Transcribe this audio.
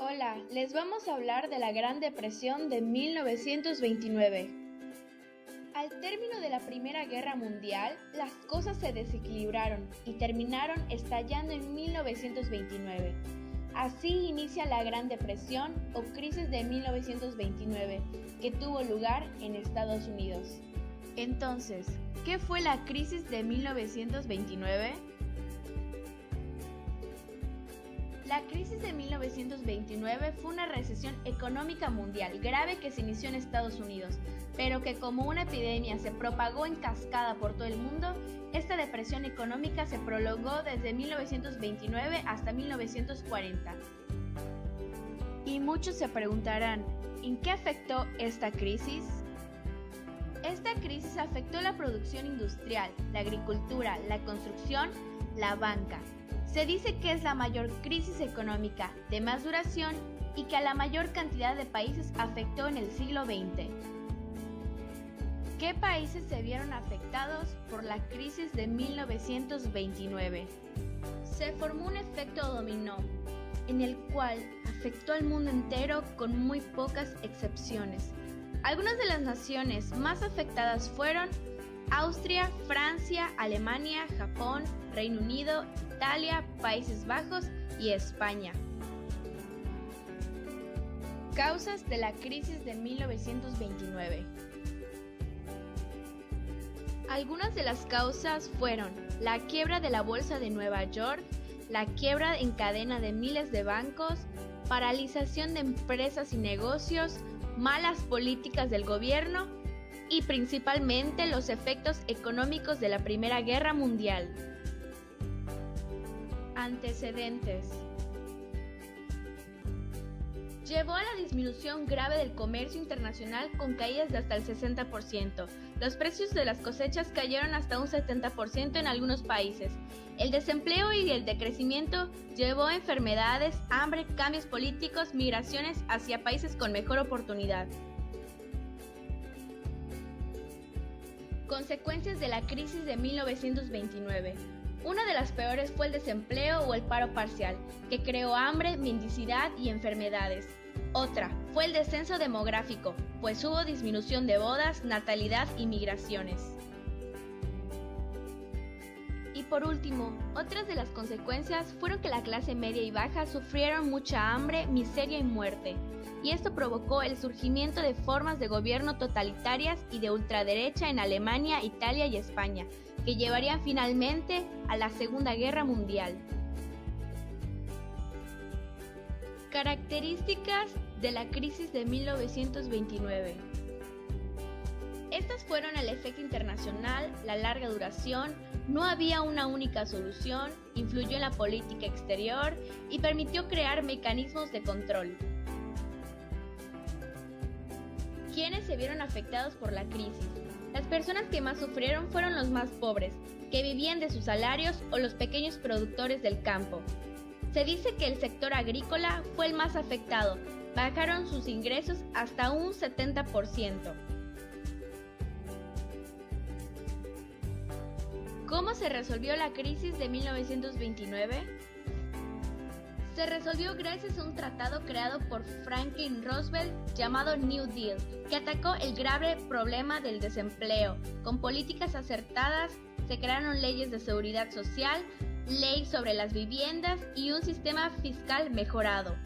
Hola, les vamos a hablar de la Gran Depresión de 1929. Al término de la Primera Guerra Mundial, las cosas se desequilibraron y terminaron estallando en 1929. Así inicia la Gran Depresión o crisis de 1929, que tuvo lugar en Estados Unidos. Entonces, ¿qué fue la crisis de 1929? La crisis de 1929 fue una recesión económica mundial grave que se inició en Estados Unidos, pero que como una epidemia se propagó en cascada por todo el mundo, esta depresión económica se prolongó desde 1929 hasta 1940. Y muchos se preguntarán, ¿en qué afectó esta crisis? Esta crisis afectó la producción industrial, la agricultura, la construcción, la banca. Se dice que es la mayor crisis económica de más duración y que a la mayor cantidad de países afectó en el siglo XX. ¿Qué países se vieron afectados por la crisis de 1929? Se formó un efecto dominó, en el cual afectó al mundo entero con muy pocas excepciones. Algunas de las naciones más afectadas fueron Austria, Francia, Alemania, Japón, Reino Unido, Italia, Países Bajos y España. Causas de la crisis de 1929. Algunas de las causas fueron la quiebra de la Bolsa de Nueva York, la quiebra en cadena de miles de bancos, paralización de empresas y negocios, malas políticas del gobierno y principalmente los efectos económicos de la Primera Guerra Mundial. Antecedentes. Llevó a la disminución grave del comercio internacional con caídas de hasta el 60%. Los precios de las cosechas cayeron hasta un 70% en algunos países. El desempleo y el decrecimiento llevó a enfermedades, hambre, cambios políticos, migraciones hacia países con mejor oportunidad. Consecuencias de la crisis de 1929. Una de las peores fue el desempleo o el paro parcial, que creó hambre, mendicidad y enfermedades. Otra fue el descenso demográfico, pues hubo disminución de bodas, natalidad y migraciones. Y por último, otras de las consecuencias fueron que la clase media y baja sufrieron mucha hambre, miseria y muerte. Y esto provocó el surgimiento de formas de gobierno totalitarias y de ultraderecha en Alemania, Italia y España, que llevarían finalmente a la Segunda Guerra Mundial. Características de la crisis de 1929. Estas fueron el efecto internacional, la larga duración, no había una única solución, influyó en la política exterior y permitió crear mecanismos de control. ¿Quiénes se vieron afectados por la crisis? Las personas que más sufrieron fueron los más pobres, que vivían de sus salarios o los pequeños productores del campo. Se dice que el sector agrícola fue el más afectado, bajaron sus ingresos hasta un 70%. ¿Cómo se resolvió la crisis de 1929? Se resolvió gracias a un tratado creado por Franklin Roosevelt llamado New Deal, que atacó el grave problema del desempleo. Con políticas acertadas se crearon leyes de seguridad social, ley sobre las viviendas y un sistema fiscal mejorado.